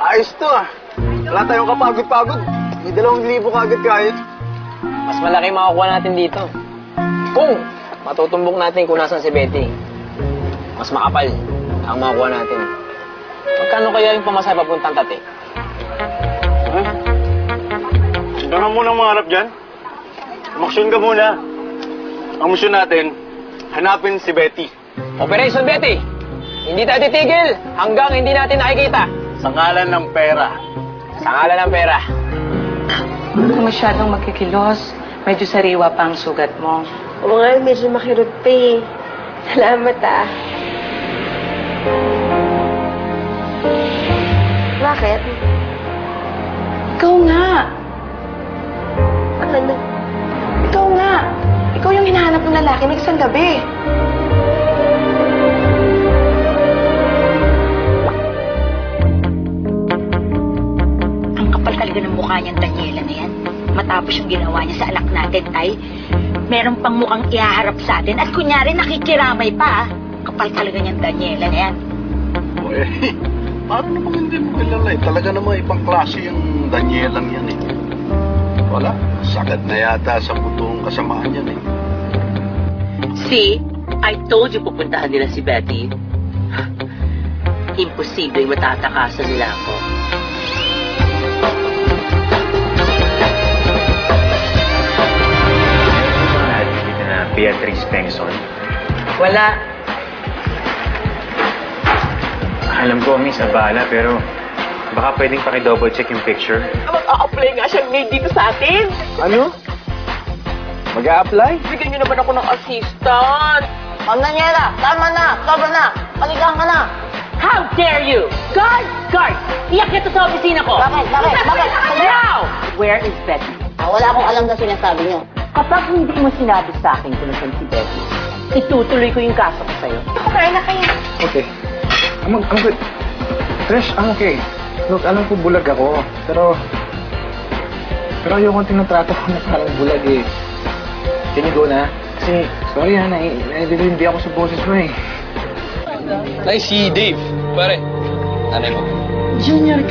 Ayos to ah. Wala tayong kapagod-pagod. May 2,000 kagad kahit. Mas malaki makukuha natin dito. Kung matutumbok natin kung nasan si Betty, mas makapal ang makukuha natin. Magkano kaya yung pamasahe papuntang Tate? Huwag ka muna mangarap dyan. Umaksyon ka muna. Ang misyon natin, hanapin si Betty. Operation Betty! Hindi tayo titigil hanggang hindi natin nakikita. Sa ngalan ng pera. Sa ngalan ng pera. Huwag ka masyadong magkikilos. Medyo sariwa pa ang sugat mo. Oo nga, medyo makirot pa eh. Salamat ah. Bakit? Ikaw nga. Ano? Ikaw nga. Ikaw yung hinahanap ng lalaki ng isang gabi. Ang kapal talaga ng mukha niyang Daniela na yan. Matapos yung ginawa niya sa anak natin ay meron pang mukhang ihaharap sa atin at kunyari nakikiramay pa. Kapal talaga niyang Daniela na yan. O eh, paano naman hindi mo kilala eh? Talaga naman ibang klase yung Danielang yan eh. Wala, sagad na yata sa butong kasamaan yan eh. See, I told you pupuntahan nila si Betty. Imposible matatakasan nila ako. Dito na Beatrice Pengson. Wala. Alam ko, miss, abala, pero baka pwedeng paki-double check yung picture. Mag-a-apply nga siyang maid dito sa atin. Ano? Mag-a-apply? Bigyan niyo naman ako ng assistant. Ma'am Daniela, tama na! Sobra na! Paligahan ka na! How dare you? Guard! Guard! Iyak niyo to sa opisina ko. Bakit? Now! Where is Betty? Wala akong alam na sinasabi niyo. Kapag hindi mo sinabi sa akin kung nasan si Betty, itutuloy ko yung kaso ko sa'yo. Kumain na kayo. Okay. I'm good. Trish, I'm okay. Look, alam ko bulag ako. Pero ayoko tinatrato ko na parang bulag eh. Can you go na? Kasi, sorry ha, hindi ako sa boses mo eh. Nice si Dave. Pare, nanay mo. Junior